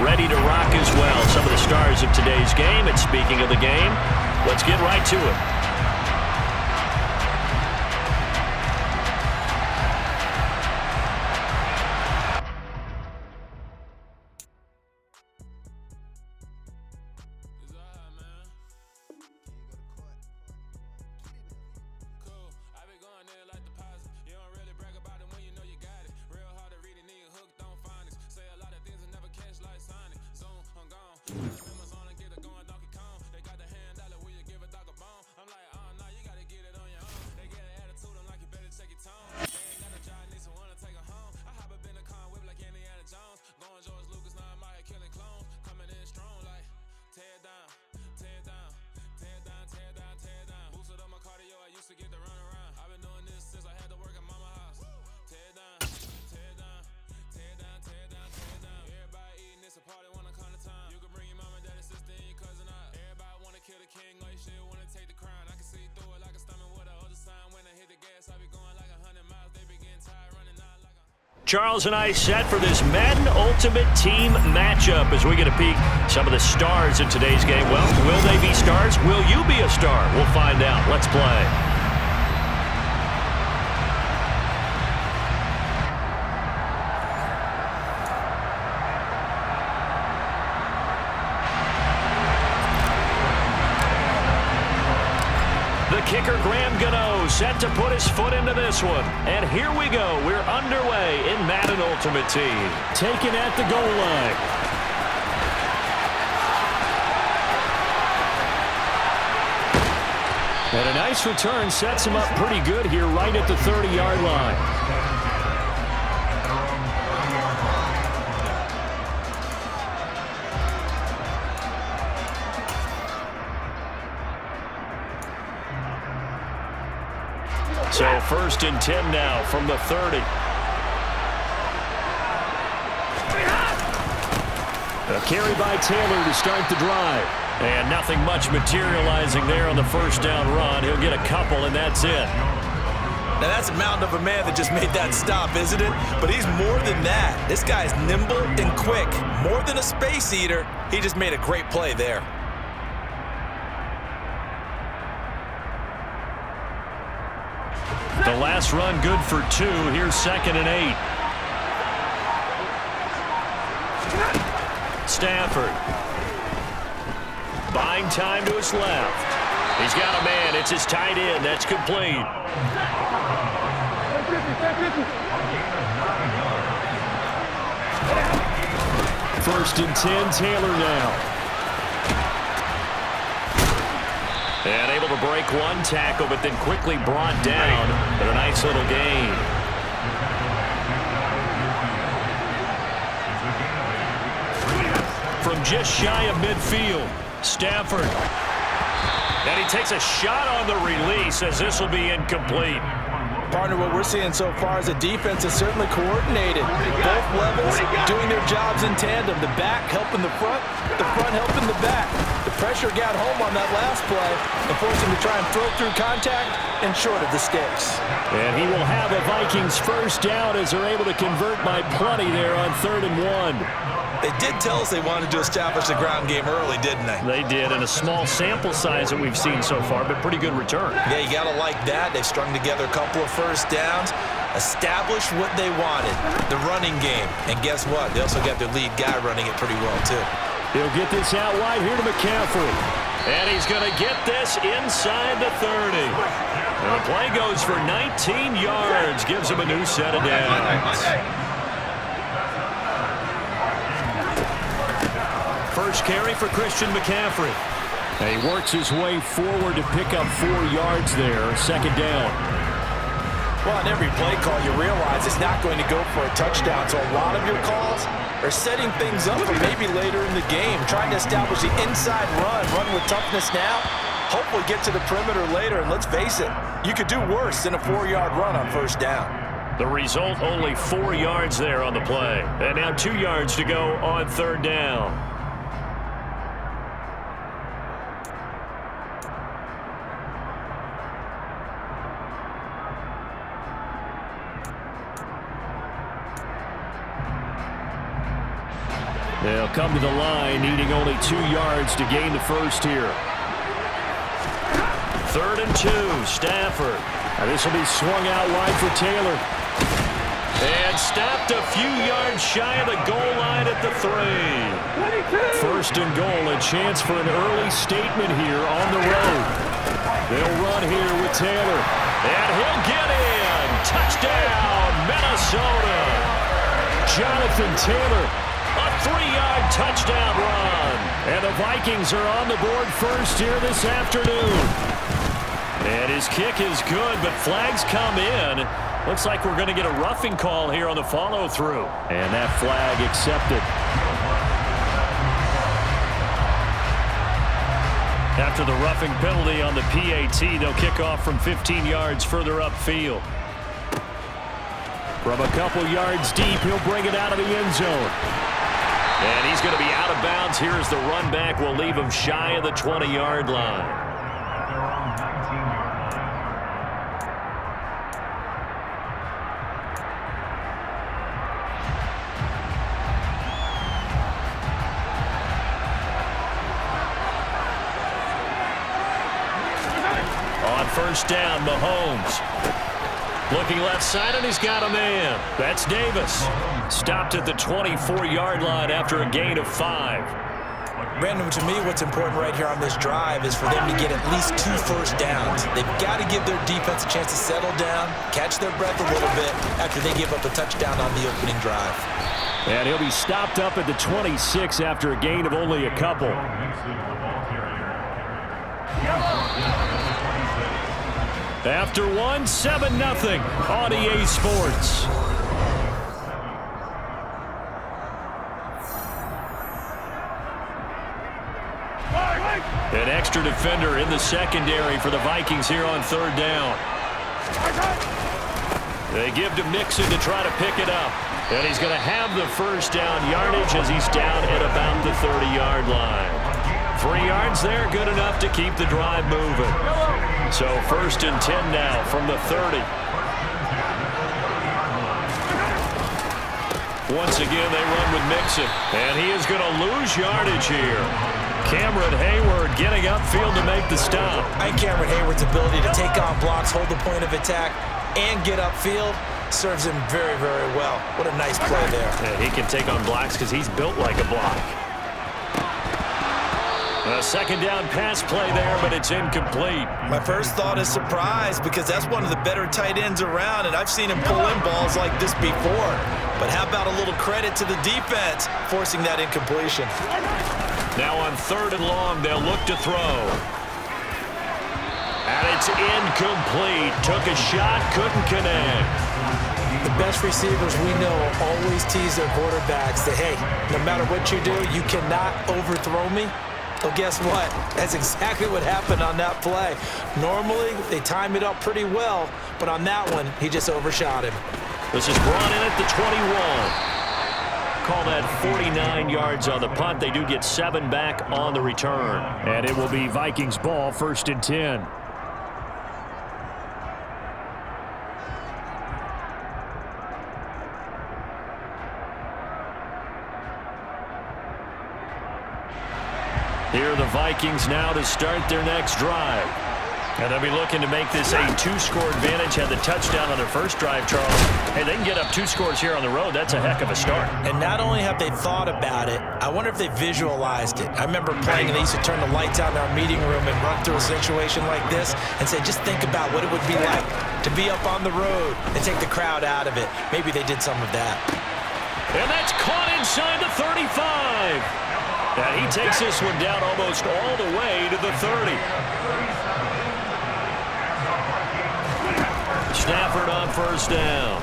ready to rock as well. Some of the stars of today's game. And speaking of the game, let's get right to it. Charles and I set for this Madden Ultimate Team matchup as we get a peek some of the stars in today's game. Well, will they be stars? Will you be a star? We'll find out. Let's play. The kicker, Graham Gano, set to put his foot into this one. And here we go. We're underway in Madden Ultimate Team. Taken at the goal line. And a nice return sets him up pretty good here right at the 30-yard line. So 1st and 10 now from the 30. A carry by Taylor to start the drive. And nothing much materializing there on the first down run. He'll get a couple, and that's it. Now that's a mountain of a man that just made that stop, isn't it? But he's more than that. This guy's nimble and quick. More than a space eater. He just made a great play there. The last run good for 2. Here's 2nd and 8. Stafford. Buying time to his left. He's got a man. It's his tight end. That's complete. First and 10, Taylor now. And able to break one tackle, but then quickly brought down. But a nice little gain. From just shy of midfield, Stafford. And he takes a shot on the release as this will be incomplete. Partner, what we're seeing so far is the defense is certainly coordinated. Both levels doing their jobs in tandem. The back helping the front helping the back. The pressure got home on that last play and forced him to try and throw through contact and short of the sticks. And he will have a Vikings first down as they're able to convert by plenty there on 3rd and 1. They did tell us they wanted to establish the ground game early, didn't they? They did, and a small sample size that we've seen so far, but pretty good return. Yeah, you got to like that. They've strung together a couple of first downs, established what they wanted, the running game. And guess what? They also got their lead guy running it pretty well, too. He'll get this out wide here to McCaffrey. And he's going to get this inside the 30. And the play goes for 19 yards, gives him a new set of downs. First carry for Christian McCaffrey. And he works his way forward to pick up 4 yards there, 2nd down. Well, on every play call, you realize it's not going to go for a touchdown. So a lot of your calls are setting things up for maybe later in the game, trying to establish the inside run with toughness now, hopefully get to the perimeter later. And let's face it, you could do worse than a 4-yard run on first down. The result, only 4 yards there on the play. And now 2 yards to go on 3rd down. They'll come to the line, needing only 2 yards to gain the first here. 3rd and 2, Stafford. Now this will be swung out wide for Taylor. And stopped a few yards shy of the goal line at the 3. 1st and goal, a chance for an early statement here on the road. They'll run here with Taylor. And he'll get in. Touchdown, Minnesota. Jonathan Taylor, a 3-yard touchdown run. And the Vikings are on the board first here this afternoon. And his kick is good, but flags come in. Looks like we're going to get a roughing call here on the follow-through. And that flag accepted. After the roughing penalty on the PAT, they'll kick off from 15 yards further upfield. From a couple yards deep, he'll bring it out of the end zone. And he's going to be out of bounds. Here's the run back. We'll leave him shy of the 20-yard line. First down, Mahomes. Looking left side, and he's got a man. That's Davis. Stopped at the 24-yard line after a gain of 5. Brandon, to me, what's important right here on this drive is for them to get at least 2 first downs. They've got to give their defense a chance to settle down, catch their breath a little bit after they give up a touchdown on the opening drive. And he'll be stopped up at the 26 after a gain of only a couple. After 1, 7-0 on EA Sports. An extra defender in the secondary for the Vikings here on 3rd down. They give to Mixon to try to pick it up. And he's going to have the first down yardage as he's down at about the 30-yard line. 3 yards there, good enough to keep the drive moving. So 1st and 10 now from the 30. Once again, they run with Mixon. And he is going to lose yardage here. Cameron Hayward getting upfield to make the stop. And Cameron Hayward's ability to take on blocks, hold the point of attack, and get upfield serves him very, very well. What a nice play there. And he can take on blocks because he's built like a block. A 2nd down pass play there, but it's incomplete. My first thought is surprise because that's one of the better tight ends around, and I've seen him pull in balls like this before. But how about a little credit to the defense forcing that incompletion? Now on 3rd and long, they'll look to throw. And it's incomplete. Took a shot, couldn't connect. The best receivers we know always tease their quarterbacks that, hey, no matter what you do, you cannot overthrow me. Well, guess what? That's exactly what happened on that play. Normally, they time it up pretty well, but on that one, he just overshot him. This is brought in at the 21. Call that 49 yards on the punt. They do get 7 back on the return. And it will be Vikings ball, 1st and 10. Here are the Vikings now to start their next drive. And they'll be looking to make this a 2-score advantage. Had the touchdown on their first drive, Charles. Hey, they can get up 2 scores here on the road. That's a heck of a start. And not only have they thought about it, I wonder if they visualized it. I remember playing and they used to turn the lights out in our meeting room and run through a situation like this and say, just think about what it would be like to be up on the road and take the crowd out of it. Maybe they did some of that. And that's caught inside the 35. And he takes this one down almost all the way to the 30. Stafford on 1st down.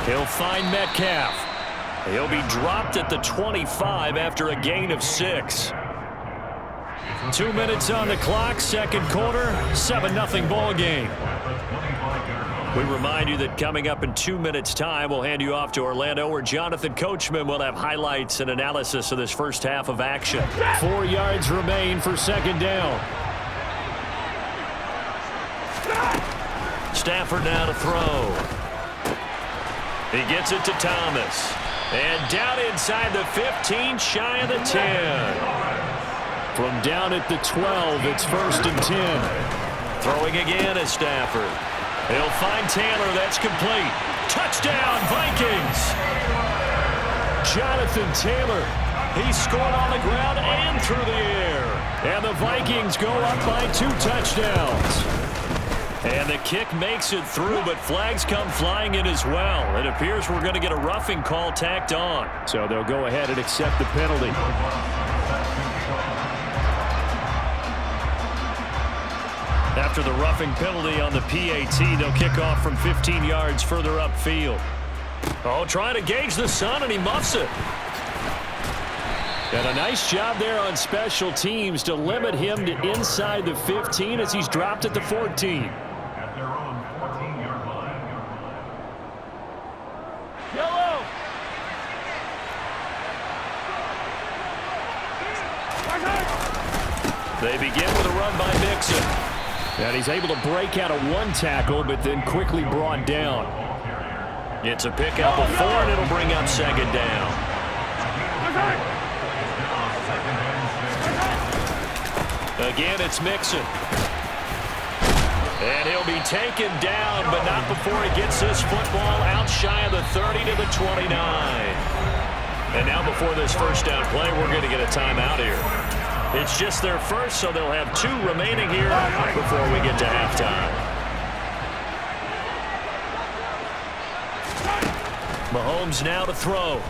He'll find Metcalf. He'll be dropped at the 25 after a gain of 6. 2 minutes on the clock, 2nd quarter, 7-0 ball game. We remind you that coming up in 2 minutes' time, we'll hand you off to Orlando, where Jonathan Coachman will have highlights and analysis of this first half of action. 4 yards remain for 2nd down. Stafford now to throw. He gets it to Thomas. And down in inside the 15, shy of the 10. From down at the 12, it's 1st and 10. Throwing again is Stafford. He'll find Taylor. That's complete. Touchdown, Vikings! Jonathan Taylor. He scored on the ground and through the air. And the Vikings go up by 2 touchdowns. And the kick makes it through, but flags come flying in as well. It appears we're going to get a roughing call tacked on. So they'll go ahead and accept the penalty. After the roughing penalty on the PAT, they'll kick off from 15 yards further upfield. Oh, trying to gauge the sun, and he muffs it. And a nice job there on special teams to limit him to inside the 15 as he's dropped at the 14. Yellow. They begin with a run by Mixon. And he's able to break out of 1 tackle, but then quickly brought down. It's a pickup of 4, and it'll bring up 2nd down. Again, it's Mixon. And he'll be taken down, but not before he gets this football out shy of the 30 to the 29. And now before this 1st down play, we're going to get a timeout here. It's just their first, so they'll have 2 remaining here before we get to halftime. Mahomes now to throw.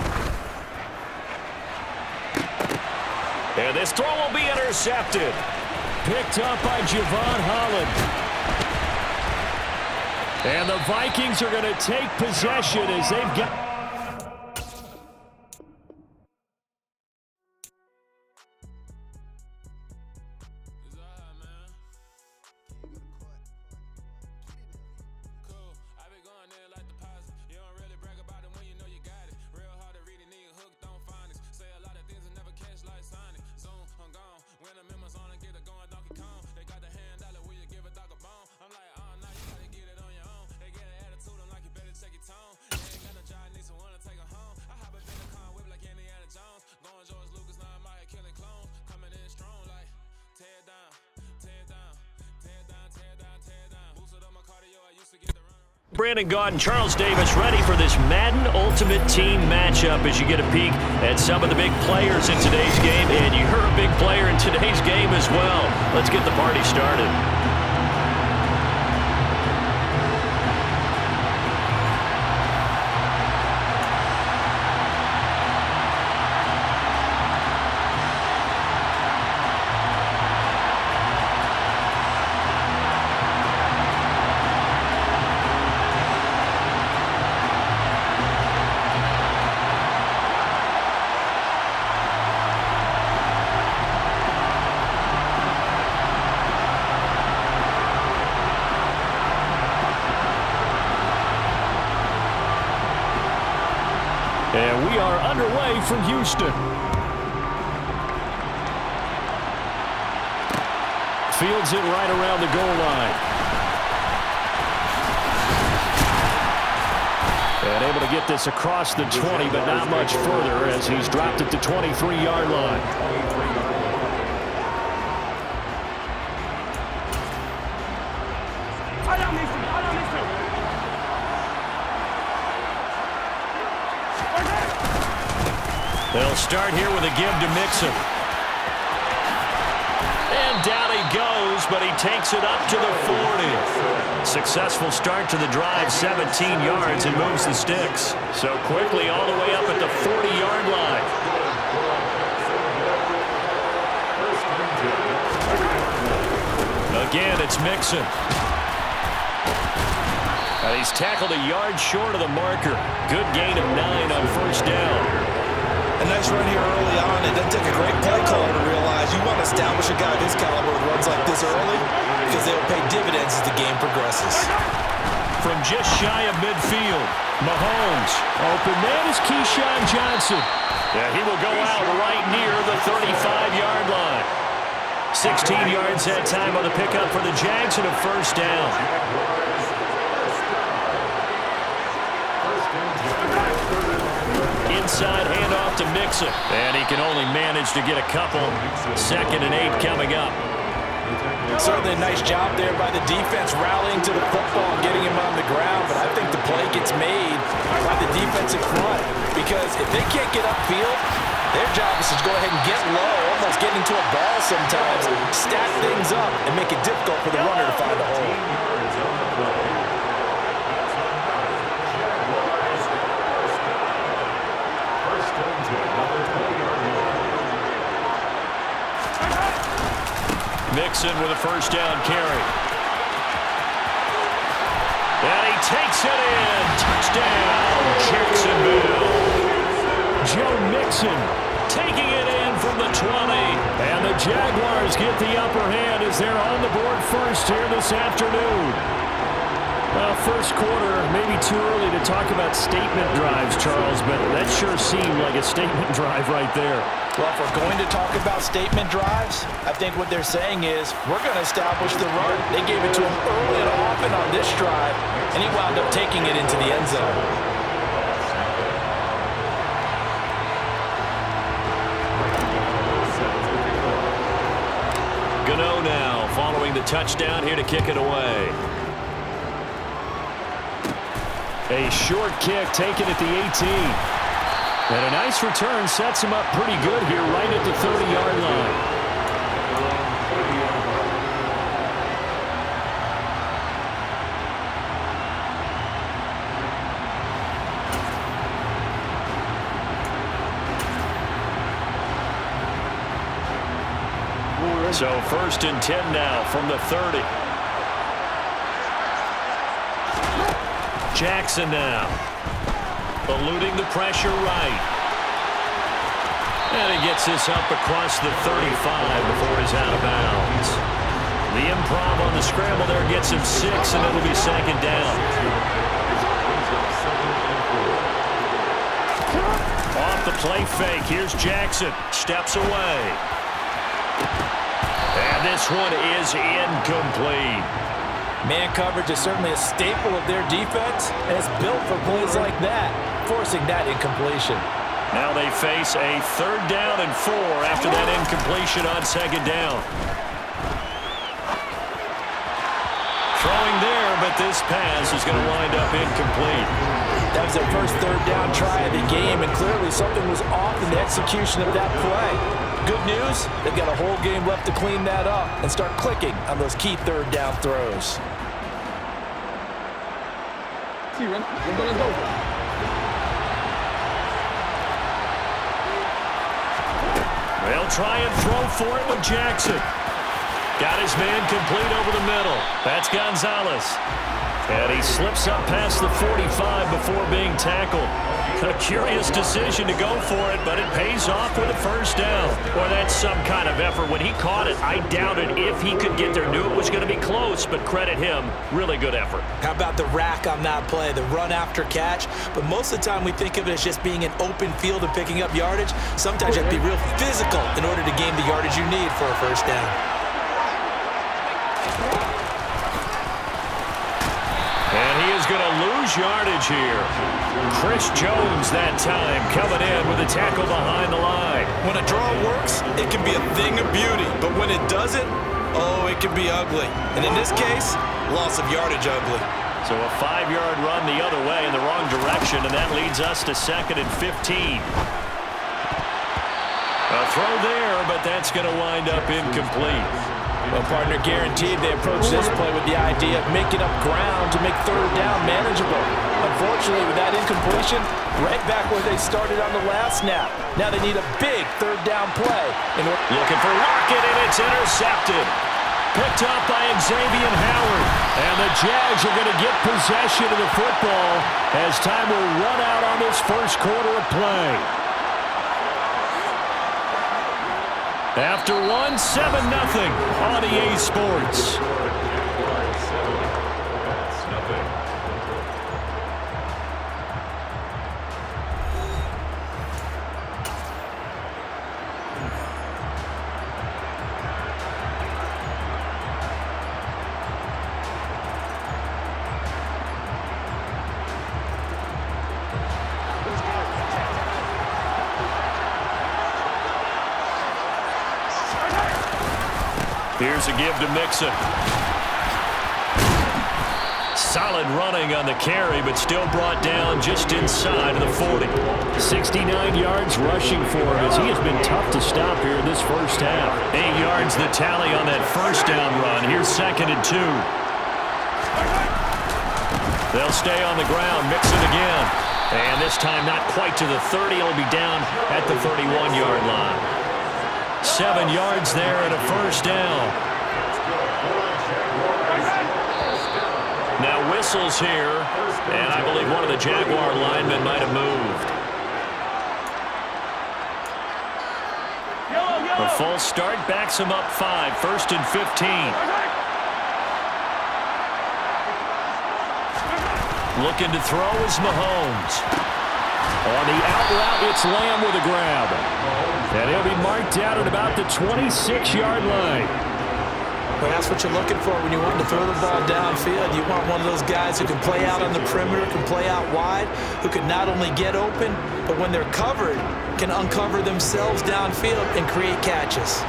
And this throw will be intercepted. Picked up by Javon Holland. And the Vikings are going to take possession as they've got... Brandon Gaud and Charles Davis ready for this Madden Ultimate Team matchup as you get a peek at some of the big players in today's game. And you're a big player in today's game as well. Let's get the party started. And we are underway from Houston. Fields it right around the goal line. And able to get this across the 20, but not much further as he's dropped at the 23-yard line. They'll start here with a give to Mixon. And down he goes, but he takes it up to the 40. Successful start to the drive, 17 yards, and moves the sticks. So quickly all the way up at the 40-yard line. Again, it's Mixon. He's tackled a yard short of the marker. Good gain of 9 on 1st down. A nice run here early on. It doesn't take a great play caller to realize you want to establish a guy of his caliber with runs like this early because they will pay dividends as the game progresses. From just shy of midfield, Mahomes. Open man is Keyshawn Johnson. Yeah, he will go out right near the 35-yard line. 16 yards that time on the pickup for the Jags and a 1st down. inside handoff to Mixon. And he can only manage to get a couple. 2nd and 8 coming up. Certainly a nice job there by the defense rallying to the football and getting him on the ground, but I think the play gets made by the defensive front because if they can't get upfield, their job is to go ahead and get low, almost getting to a ball sometimes, stack things up, and make it difficult for the runner to find a hole. Mixon with a 1st down carry. And he takes it in. Touchdown, Jacksonville. Joe Mixon taking it in from the 20. And the Jaguars get the upper hand as they're on the board first here this afternoon. Well, first quarter, maybe too early to talk about statement drives, Charles, but that sure seemed like a statement drive right there. Well, if we're going to talk about statement drives, I think what they're saying is we're going to establish the run. They gave it to him early and often on this drive, and he wound up taking it into the end zone. Gano now following the touchdown here to kick it away. A short kick taken at the 18. And a nice return sets him up pretty good here right at the 30-yard line. So 1st and 10 now from the 30. Jackson now, eluding the pressure right. And he gets this up across the 35 before he's out of bounds. The improv on the scramble there gets him 6, and it'll be 2nd down. Off the play fake, here's Jackson, steps away. And this one is incomplete. Man coverage is certainly a staple of their defense, and it's built for plays like that, forcing that incompletion. Now they face a 3rd down and 4 after that incompletion on 2nd down. Throwing there, but this pass is going to wind up incomplete. That was their first 3rd down try of the game, and clearly something was off in the execution of that play. Good news, they've got a whole game left to clean that up and start clicking on those key 3rd down throws. They'll try and throw for it with Jackson. Got his man complete over the middle. That's Gonzalez. And he slips up past the 45 before being tackled. A curious decision to go for it, but it pays off with a 1st down. Boy, that's some kind of effort. When he caught it, I doubted if he could get there. Knew it was going to be close, but credit him. Really good effort. How about the rack on that play, the run after catch? But most of the time we think of it as just being an open field and picking up yardage. Sometimes you have to be real physical in order to gain the yardage you need for a 1st down. And he is going to lose yardage here. Chris Jones that time coming in with a tackle behind the line. When a draw works, it can be a thing of beauty. But when it doesn't, oh, it can be ugly. And in this case, loss of yardage ugly. So a 5-yard run the other way in the wrong direction, and that leads us to 2nd and 15. A throw there, but that's going to wind up incomplete. Well, partner, guaranteed they approach this play with the idea of making up ground to make 3rd down manageable. Unfortunately, with that incompletion, right back where they started on the last snap. Now they need a big 3rd down play. Looking for Rocket, and it's intercepted. Picked up by Xavier Howard. And the Jags are going to get possession of the football as time will run out on this first quarter of play. After 7-0 on EA Sports. Here's a give to Mixon. Solid running on the carry, but still brought down just inside of the 40. 69 yards rushing for him as he has been tough to stop here in this first half. 8 yards the tally on that first down run. Here's 2nd and 2. They'll stay on the ground. Mixon again. And this time not quite to the 30. He'll be down at the 31-yard line. 7 yards there and a first down. Now whistles here, and I believe one of the Jaguar linemen might have moved. A false start backs him up 5, 1st and 15. Looking to throw is Mahomes. On the out route, it's Lamb with a grab. And he'll be marked out at about the 26-yard line. Well, that's what you're looking for when you want to throw the ball downfield. You want one of those guys who can play out on the perimeter, can play out wide, who can not only get open, but when they're covered, can uncover themselves downfield and create catches.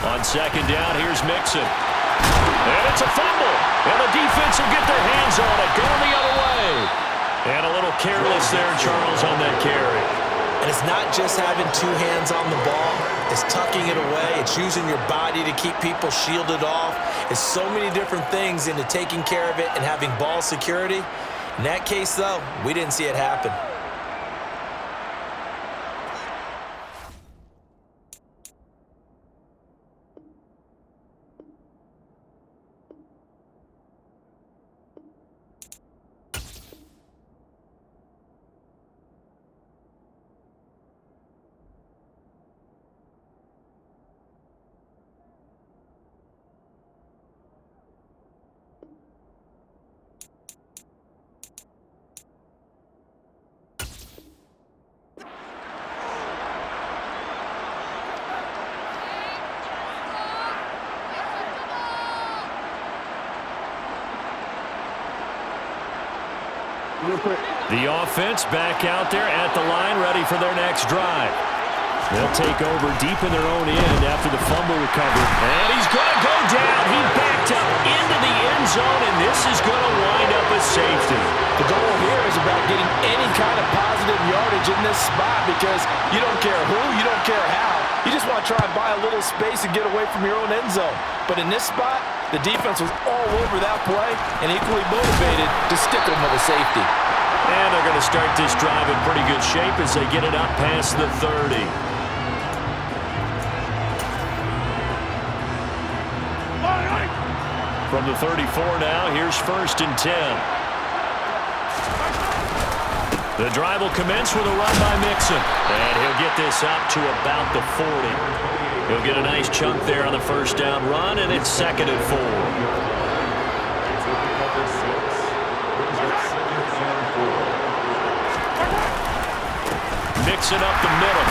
On 2nd down, here's Mixon. And it's a fumble. And the defense will get their hands on it. Going the other way. And a little careless there, Charles, on that carry. And it's not just having 2 hands on the ball. It's tucking it away. It's using your body to keep people shielded off. It's so many different things into taking care of it and having ball security. In that case, though, we didn't see it happen. The offense back out there at the line, ready for their next drive. They'll take over deep in their own end after the fumble recovery. And he's going to go down. He backed up into the end zone, and this is going to wind up a safety. The goal here is about getting any kind of positive yardage in this spot because you don't care who, you don't care how. You just want to try and buy a little space and get away from your own end zone. But in this spot, the defense was all over that play and equally motivated to stick them with a safety. And they're going to start this drive in pretty good shape as they get it up past the 30. From the 34 now, here's 1st and 10. The drive will commence with a run by Mixon. And he'll get this up to about the 40. He'll get a nice chunk there on the first down run, and it's 2nd and 4. Mixon up the middle.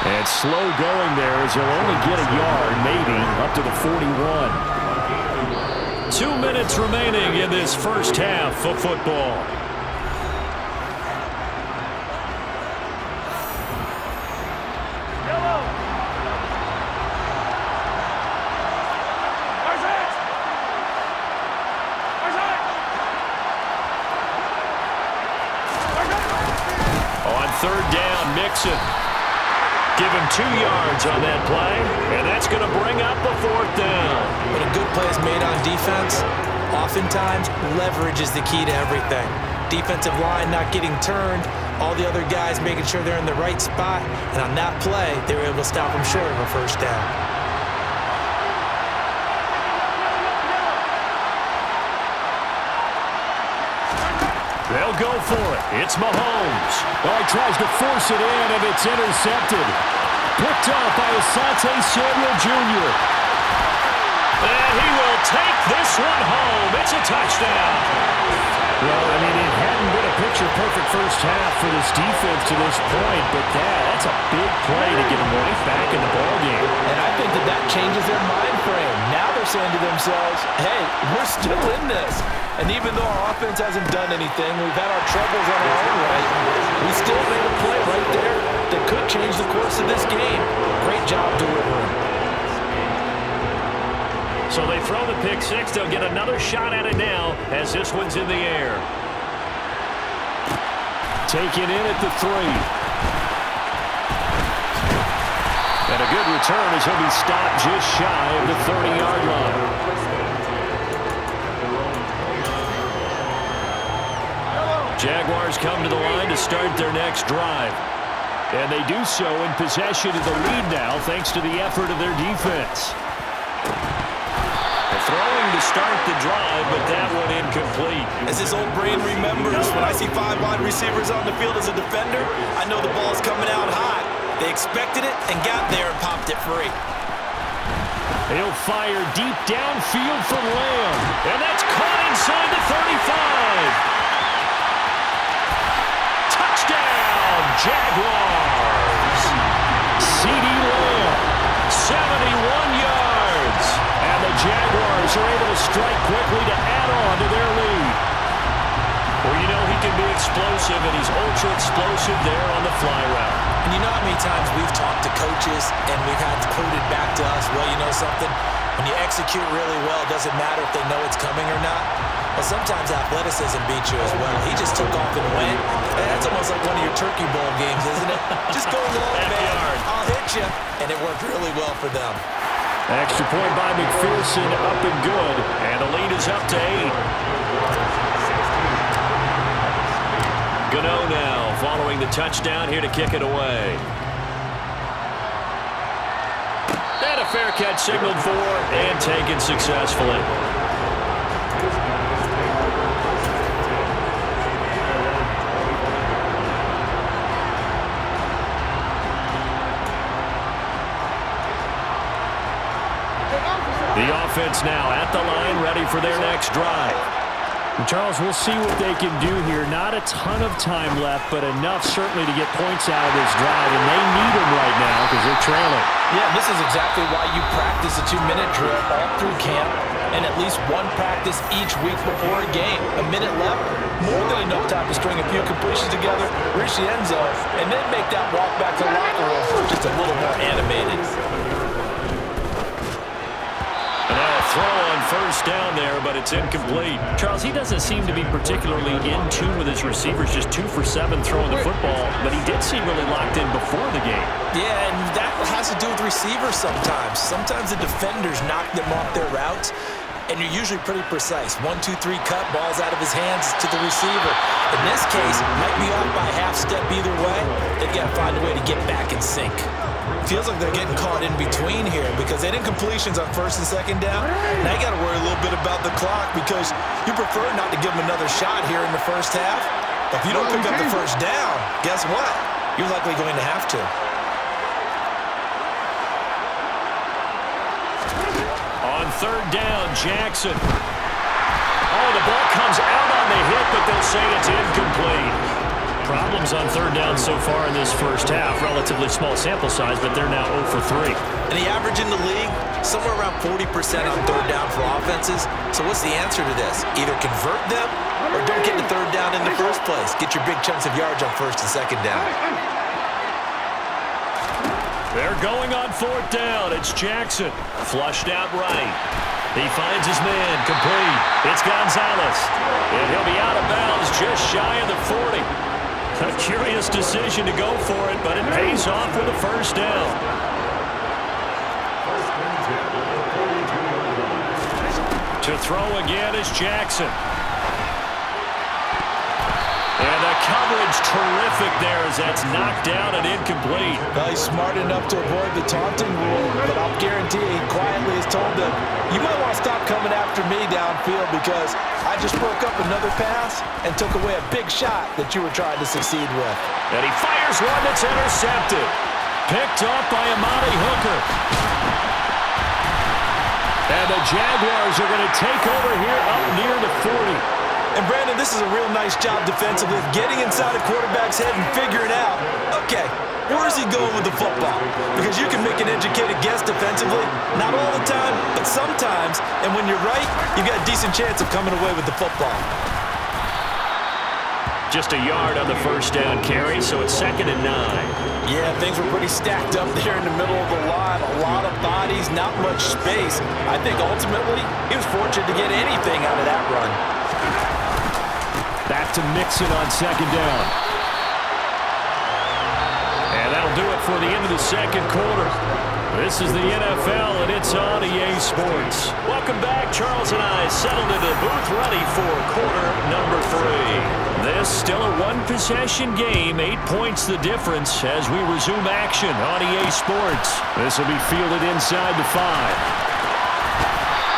And slow going there as he'll only get a yard, maybe, up to the 41. 2 minutes remaining in this first half of football. On 3rd down, Mixon. Give him 2 yards on that play, and that's going to bring up a 4th down. When a good play is made on defense, oftentimes leverage is the key to everything. Defensive line not getting turned, all the other guys making sure they're in the right spot, and on that play, they were able to stop them short of a 1st down. They'll go for it. It's Mahomes. Oh, he tries to force it in, and it's intercepted. Picked off by Asante Samuel Jr. And he will take this one home. It's a touchdown. Well, I mean, it hadn't been a picture-perfect first half for this defense to this point, but that's a big play to get them right back in the ballgame. And I think that changes their mind frame. Now they're saying to themselves, hey, we're still in this. And even though our offense hasn't done anything, we've had our troubles on our own right, we still made a play right there that could change the course of this game. Great job delivering. So they throw the pick six. They'll get another shot at it now as this one's in the air. Taken in at the 3. And a good return as he'll be stopped just shy of the 30-yard line. Jaguars come to the line to start their next drive. And they do so in possession of the lead now thanks to the effort of their defense. Throwing to start the drive, but that one incomplete. As his old brain remembers, when I see 5 wide receivers on the field as a defender, I know the ball's coming out high. They expected it and got there and popped it free. He'll fire deep downfield for Lamb. And that's caught inside the 35. Touchdown, Jaguars. CeeDee Lamb, 71 yards. And the Jaguars are able to strike quickly to add on to their lead. Well, you know he can be explosive, and he's ultra-explosive there on the fly route. And you know how many times we've talked to coaches and we've had to quoted back to us, well, you know something? When you execute really well, it doesn't matter if they know it's coming or not. Well, sometimes athleticism beats you as well. He just took off and went. And that's almost like one of your Turkey Bowl games, isn't it? Just go long, man. I'll hit you. And it worked really well for them. Extra point by McPherson, up and good. And the lead is up to 8. Gano now following the touchdown here to kick it away. And a fair catch signaled for and taken successfully. The offense now at the line, ready for their next drive. And Charles, we'll see what they can do here. Not a ton of time left, but enough certainly to get points out of this drive, and they need them right now because they're trailing. Yeah, this is exactly why you practice a 2-minute drill all through camp and at least one practice each week before a game. A minute left, more than enough time to string a few completions together, reach the end zone, and then make that walk back to the locker room just a little more animated. Throw on first down there, but it's incomplete. Charles, he doesn't seem to be particularly in tune with his receivers, just 2 for 7 throwing the football, but he did seem really locked in before the game. Yeah, and that has to do with receivers sometimes. Sometimes the defenders knock them off their routes, and you're usually pretty precise. 1, 2, 3 cut, ball's out of his hands to the receiver. In this case, might be off by a half step either way. They've got to find a way to get back in sync. Feels like they're getting caught in between here because they did incompletions on first and second down. Now you got to worry a little bit about the clock because you prefer not to give them another shot here in the first half. But if you don't pick up the first down, guess what? You're likely going to have to. On third down, Jackson. Oh, the ball comes out on the hit, but they'll say it's incomplete. Problems on third down so far in this first half. Relatively small sample size, but they're now 0 for 3. And the average in the league, somewhere around 40% on third down for offenses. So what's the answer to this? Either convert them or don't get the third down in the first place. Get your big chunks of yards on first and second down. They're going on fourth down. It's Jackson. Flushed out right. He finds his man. Complete. It's Gonzalez. And he'll be out of bounds just shy of the 40. A curious decision to go for it, but it pays off with a first down. To throw again is Jackson. And the coverage terrific there as that's knocked down and incomplete. Well, he's smart enough to avoid the taunting rule, but I'll guarantee he quietly has told them, you might want to stop coming after me downfield because I just broke up another pass and took away a big shot that you were trying to succeed with. And he fires one that's intercepted. Picked up by Amani Hooker. And the Jaguars are going to take over here up near the 40. And Brandon, this is a real nice job defensively, getting inside a quarterback's head and figuring out, okay, where is he going with the football? Because you can make an educated guess defensively, not all the time, but sometimes. And when you're right, you've got a decent chance of coming away with the football. Just a yard on the first down carry, so it's 2nd and 9. Yeah, things were pretty stacked up there in the middle of the line. A lot of bodies, not much space. I think ultimately he was fortunate to get anything out of that run. Back to Mixon on 2nd down. And that'll do it for the end of the second quarter. This is the NFL, and it's on EA Sports. Welcome back. Charles and I settled into the booth ready for quarter number 3. This still a one-possession game, 8 points the difference as we resume action on EA Sports. This will be fielded inside the 5.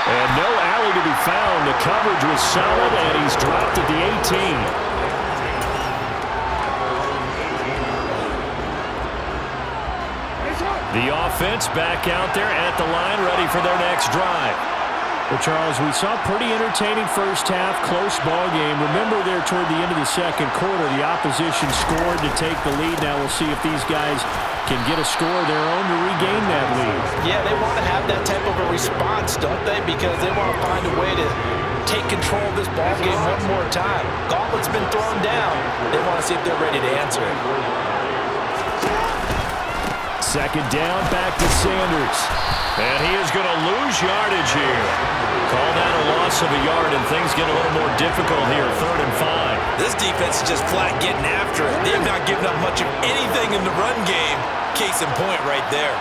And no alley to be found. The coverage was solid, and he's dropped at the 18. The offense back out there at the line, ready for their next drive. Well, Charles, we saw a pretty entertaining first half, close ball game. Remember there toward the end of the second quarter, the opposition scored to take the lead. Now we'll see if these guys can get a score of their own to regain that lead. Yeah, they want to have that type of a response, don't they? Because they want to find a way to take control of this ball game one more time. Gauntlet's been thrown down. They want to see if they're ready to answer it. 2nd down, back to Sanders. And he is going to lose yardage here. Call that a loss of a yard, and things get a little more difficult here, 3rd and 5. This defense is just flat getting after it. They have not given up much of anything in the run game. Case in point right there.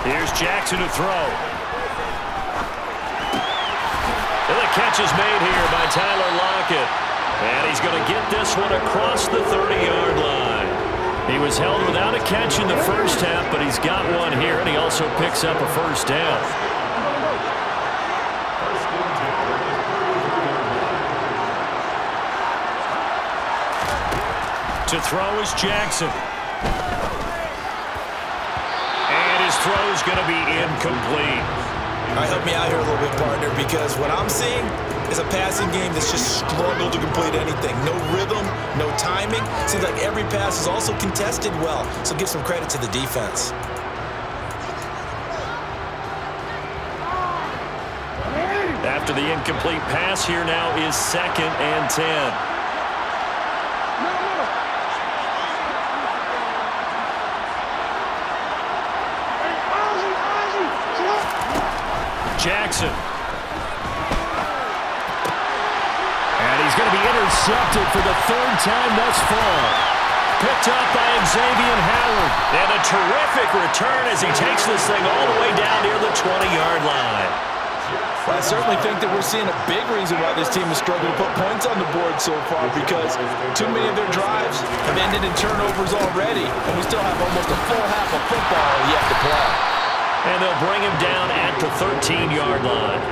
Here's Jackson to throw. And the catch is made here by Tyler Lockett. And he's going to get this one across the 30-yard line. He was held without a catch in the first half, but he's got one here, and he also picks up a first down. To throw is Jackson. And his throw is going to be incomplete. All right, help me out here a little bit, partner, because what I'm seeing is a passing game that's just struggled to complete anything. No rhythm, no timing. Seems like every pass is also contested well, so give some credit to the defense. After the incomplete pass, here now is 2nd and 10. Jackson. And he's going to be intercepted for the 3rd time thus far. Picked up by Xavier Howard. And a terrific return as he takes this thing all the way down near the 20-yard line. Well, I certainly think that we're seeing a big reason why this team is struggling to put points on the board so far, because too many of their drives have ended in turnovers already, and we still have almost a full half of football yet to play. And they'll bring him down at the 13-yard line.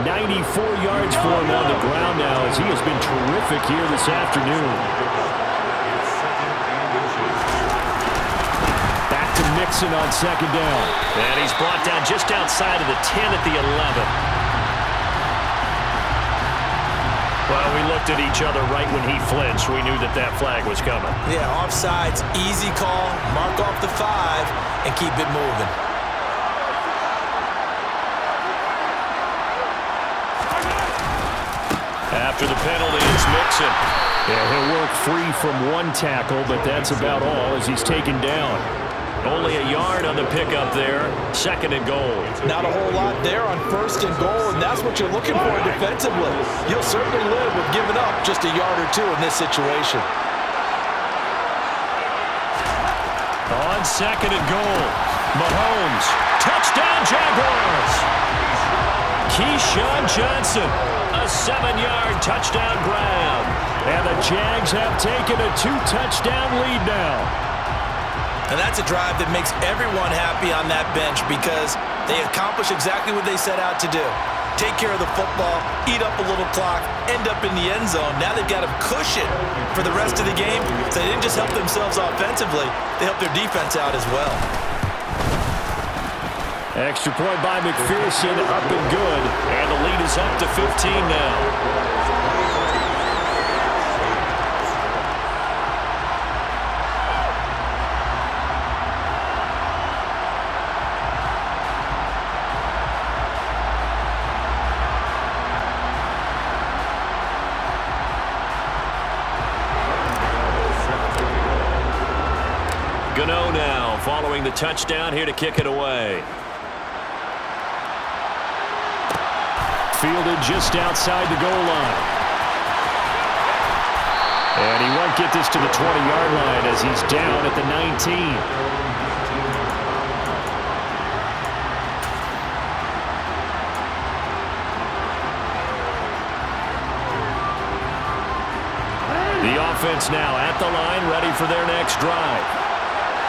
94 yards for him on the ground now, as he has been terrific here this afternoon. Back to Mixon on 2nd down. And he's brought down just outside of the 10 at the 11. Well, we looked at each other right when he flinched. We knew that that flag was coming. Yeah, offsides, easy call, mark off the 5, and keep it moving. After the penalty, it's Mixon. Yeah, he'll work free from one tackle, but that's about all as he's taken down. Only a yard on the pickup there. 2nd and goal. Not a whole lot there on 1st and goal, and that's what you're looking for defensively. You'll certainly live with giving up just a yard or two in this situation. On 2nd and goal, Mahomes. Touchdown, Jaguars! Keyshawn Johnson. A 7-yard touchdown grab. And the Jags have taken a 2-touchdown lead now. And that's a drive that makes everyone happy on that bench because they accomplish exactly what they set out to do. Take care of the football, eat up a little clock, end up in the end zone. Now they've got a cushion for the rest of the game. So they didn't just help themselves offensively, they helped their defense out as well. Extra point by McPherson, up and good. And the lead is up to 15 now. Gano now following the touchdown here to kick it away. Fielded just outside the goal line. And he won't get this to the 20-yard line as he's down at the 19. The offense now at the line, ready for their next drive.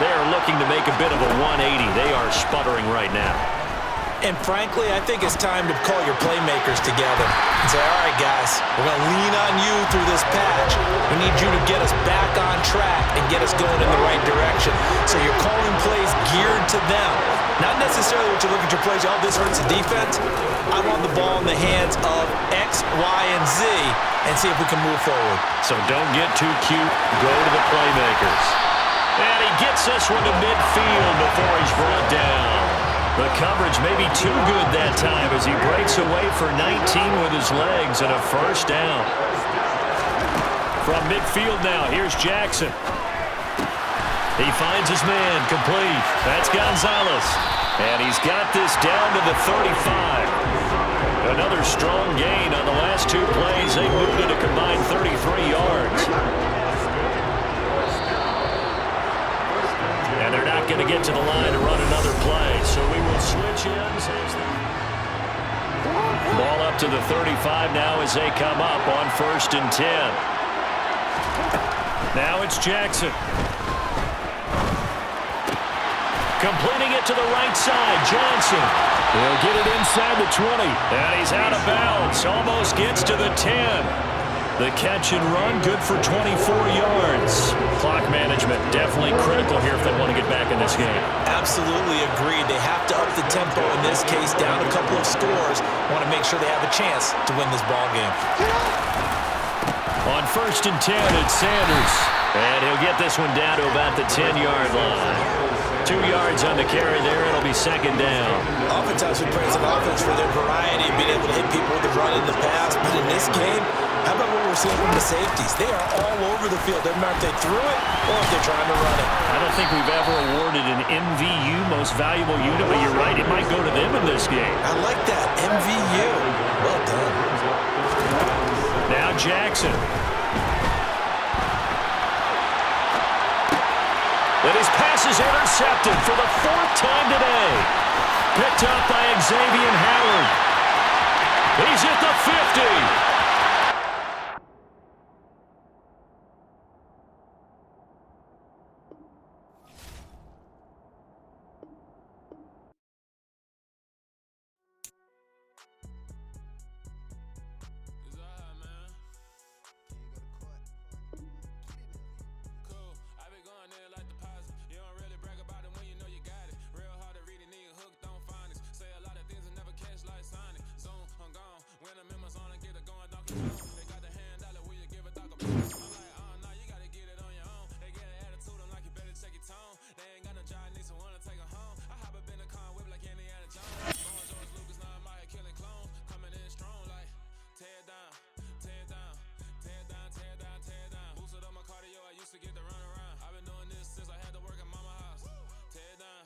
They are looking to make a bit of a 180. They are sputtering right now. And frankly, I think it's time to call your playmakers together and say, all right, guys, we're going to lean on you through this patch. We need you to get us back on track and get us going in the right direction. So you're calling plays geared to them. Not necessarily what you look at your plays, oh, this hurts the defense. I want the ball in the hands of X, Y, and Z and see if we can move forward. So don't get too cute. Go to the playmakers. And he gets this one to midfield before he's brought down. The coverage may be too good that time as he breaks away for 19 with his legs and a first down. From midfield now, here's Jackson. He finds his man, complete. That's Gonzalez. And he's got this down to the 35. Another strong gain on the last two plays. They moved it a combined 33 yards. And they're not going to get to the line to run another play. So we will switch ends. Ball up to the 35 now as they come up on 1st and 10. Now it's Jackson. Completing it to the right side, Johnson. He'll get it inside the 20. And he's out of bounds. Almost gets to the 10. The catch and run, good for 24 yards. Clock management definitely critical here if they want to get back in this game. Absolutely agreed. They have to up the tempo in this case, down a couple of scores. Want to make sure they have a chance to win this ball game. On 1st and 10, it's Sanders. And he'll get this one down to about the 10-yard line. 2 yards on the carry there. It'll be 2nd down. Oftentimes we praise an offense for their variety of being able to hit people with the run in the pass. But in this game, how about what we're seeing from the safeties? They are all over the field. Doesn't matter if they threw it or if they're trying to run it. I don't think we've ever awarded an MVU, most valuable unit, but you're right, it might go to them in this game. I like that, MVU. Well done. Now Jackson. And his pass is intercepted for the 4th time today. Picked up by Xavier Howard. He's at the 50.